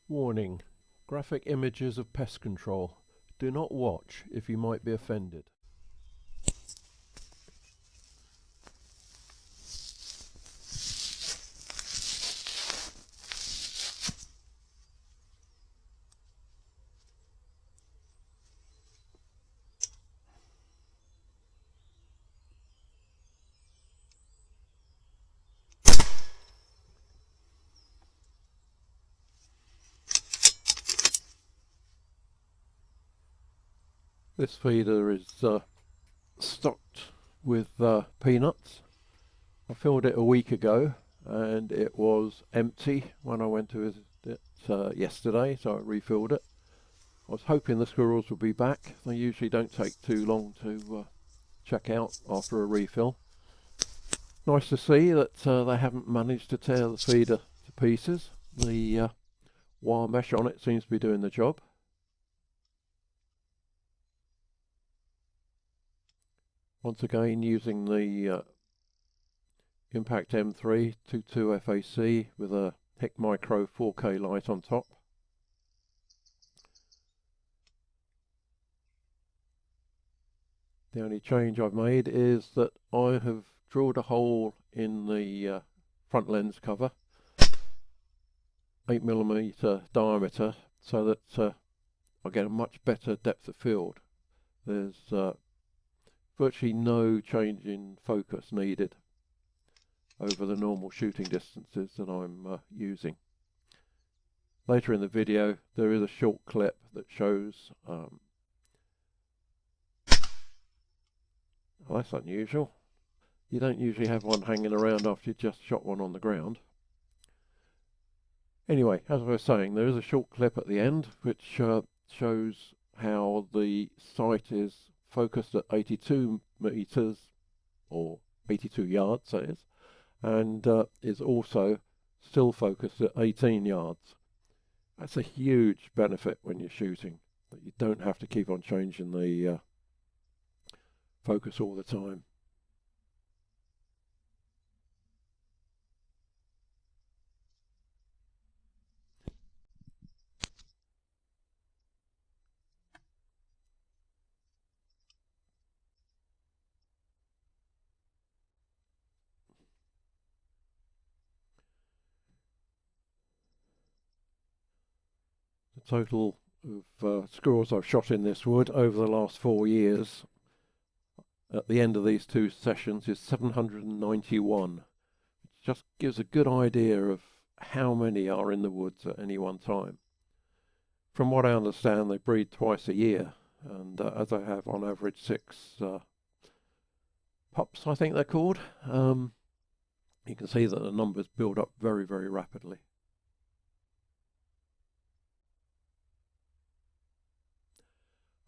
Warning: graphic images of pest control. Do not watch if you might be offended. This feeder is stocked with peanuts. I filled it a week ago and it was empty when I went to visit it yesterday, so I refilled it. I was hoping the squirrels would be back. They usually don't take too long to check out after a refill. Nice to see that they haven't managed to tear the feeder to pieces. The wire mesh on it seems to be doing the job. Once again using the Impact M3 22 FAC with a HIC Micro 4K light on top. The only change I've made is that I have drilled a hole in the front lens cover, 8mm diameter, so that I get a much better depth of field. There's virtually no change in focus needed over the normal shooting distances that I'm using. Later in the video there is a short clip that shows oh, that's unusual. You don't usually have one hanging around after you've just shot one on the ground. Anyway, as I was saying, there is a short clip at the end which shows how the sight is focused at 82 meters, or 82 yards that is, and is also still focused at 18 yards. That's a huge benefit when you're shooting, that you don't have to keep on changing the focus all the time. The total of squirrels I've shot in this wood over the last 4 years at the end of these two sessions is 791, which just gives a good idea of how many are in the woods at any one time. From what I understand, they breed twice a year, and as I have on average 6 pups, I think they're called, you can see that the numbers build up very, very rapidly.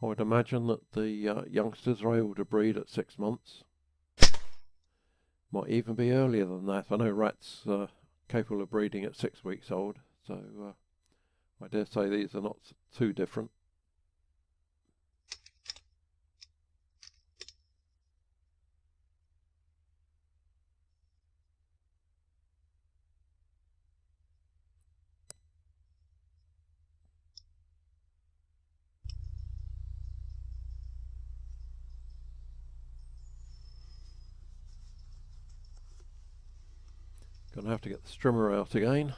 I would imagine that the youngsters are able to breed at 6 months. Might even be earlier than that. I know rats are capable of breeding at 6 weeks old, so I dare say these are not too different. Gonna have to get the strimmer out again.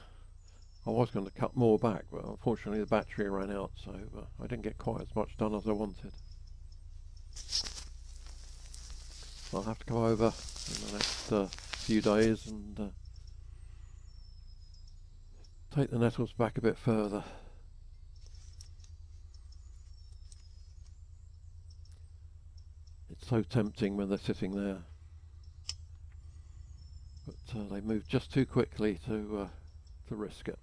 I was going to cut more back, but unfortunately the battery ran out, so I didn't get quite as much done as I wanted. I'll have to go over in the next few days and take the nettles back a bit further. It's so tempting when they're sitting there, but they move just too quickly to risk it.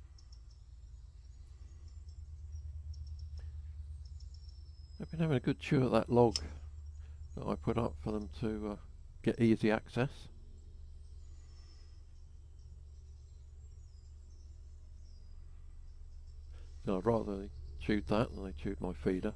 I've been having a good chew at that log that I put up for them to get easy access. I'd rather they chewed that than they chewed my feeder.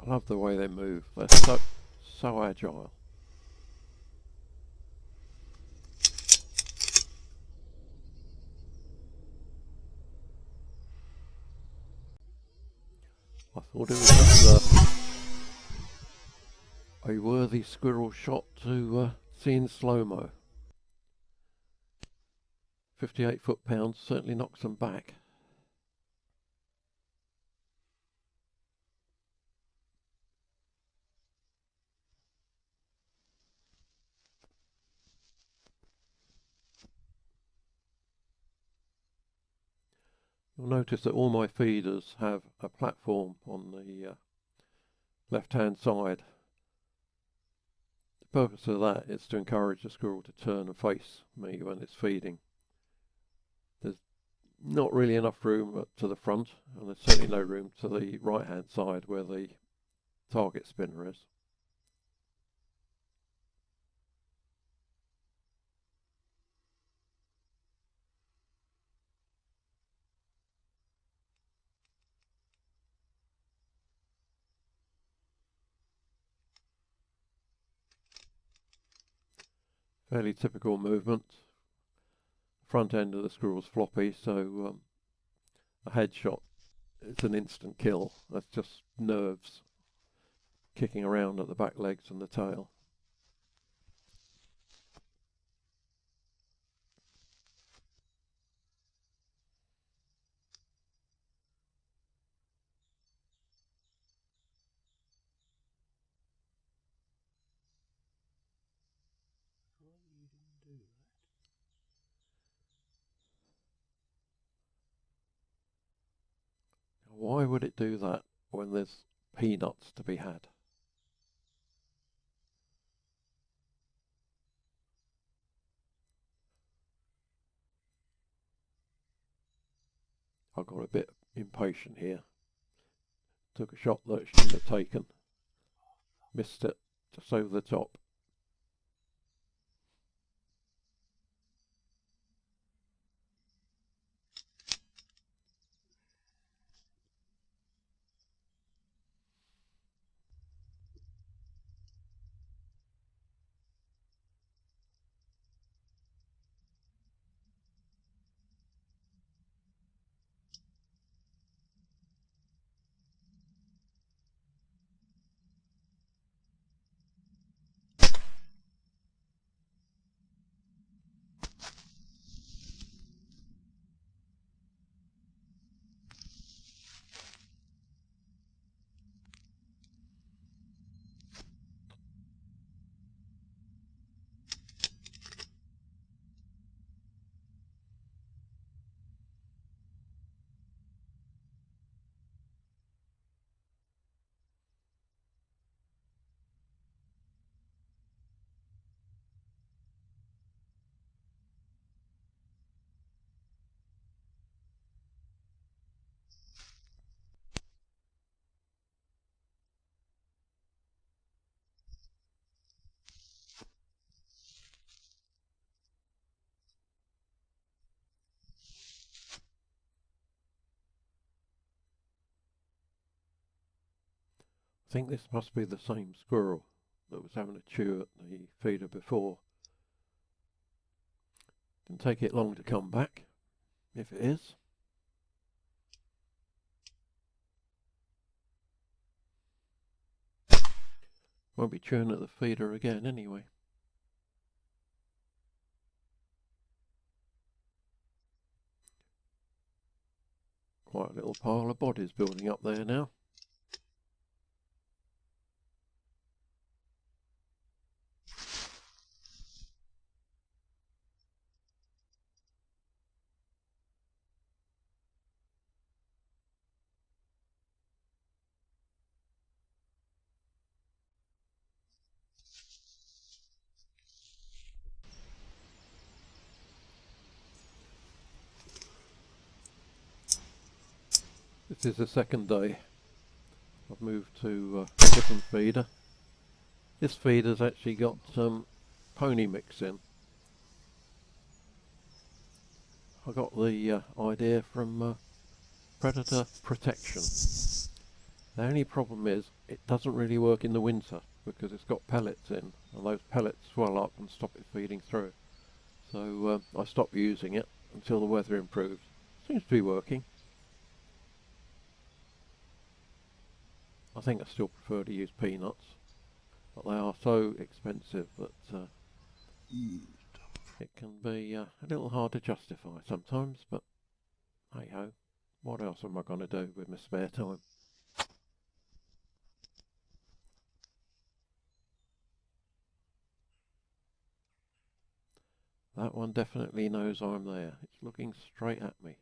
I love the way they move. They're so agile. I thought it was a worthy squirrel shot to see in slow-mo. 58 foot-pounds certainly knocks them back. You'll notice that all my feeders have a platform on the left-hand side. The purpose of that is to encourage the squirrel to turn and face me when it's feeding. There's not really enough room to the front, and there's certainly no room to the right-hand side where the target spinner is. Fairly typical movement. Front end of the squirrel's floppy, so a headshot, it's an instant kill. That's just nerves kicking around at the back legs and the tail. Why would it do that when there's peanuts to be had? I got a bit impatient here. Took a shot that I shouldn't have taken. Missed it just over the top. I think this must be the same squirrel that was having a chew at the feeder before. Didn't take it long to come back, if it is. Won't be chewing at the feeder again anyway. Quite a little pile of bodies building up there now. This is the second day. I've moved to a different feeder. This feeder's actually got pony mix in. I got the idea from predator protection. The only problem is it doesn't really work in the winter because it's got pellets in, and those pellets swell up and stop it feeding through. So I stopped using it until the weather improves. Seems to be working. I think I still prefer to use peanuts, but they are so expensive that it can be a little hard to justify sometimes, but hey ho, what else am I going to do with my spare time? That one definitely knows I'm there. It's looking straight at me.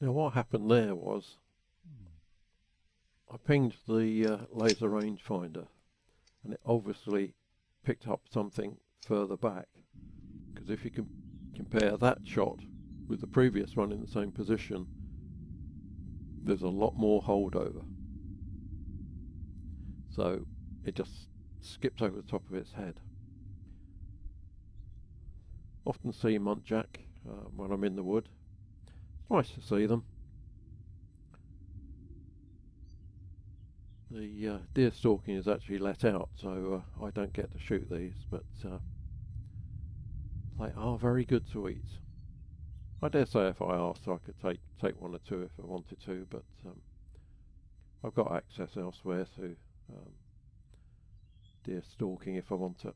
Now what happened there was I pinged the laser rangefinder, and it obviously picked up something further back, because if you can compare that shot with the previous one in the same position, there's a lot more holdover. So it just skips over the top of its head. Often see muntjac when I'm in the wood. It's nice to see them. The deer stalking is actually let out, so I don't get to shoot these, but they are very good to eat. I dare say if I asked I could take one or two if I wanted to, but I've got access elsewhere to deer stalking if I want it.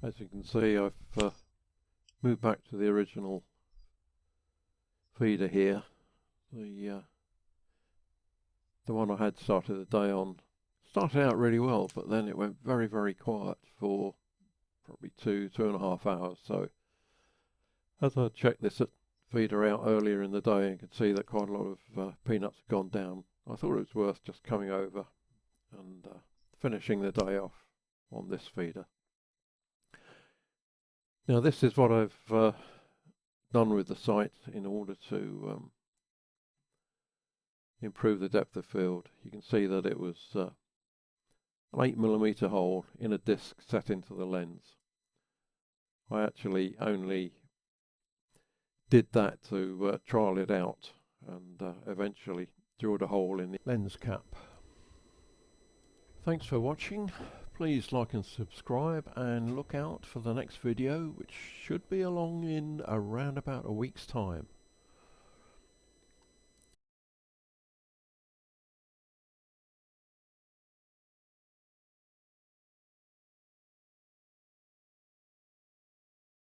As you can see, I've moved back to the original feeder here. The one I had started the day on started out really well, but then it went very, very quiet for probably 2.5 hours. So as I checked this feeder out earlier in the day and could see that quite a lot of peanuts had gone down, I thought it was worth just coming over and finishing the day off on this feeder. Now this is what I've done with the site in order to improve the depth of field. You can see that it was an 8mm hole in a disc set into the lens. I actually only did that to trial it out, and eventually drilled a hole in the lens cap. Thanks for watching. Please like and subscribe, and look out for the next video, which should be along in around about a week's time.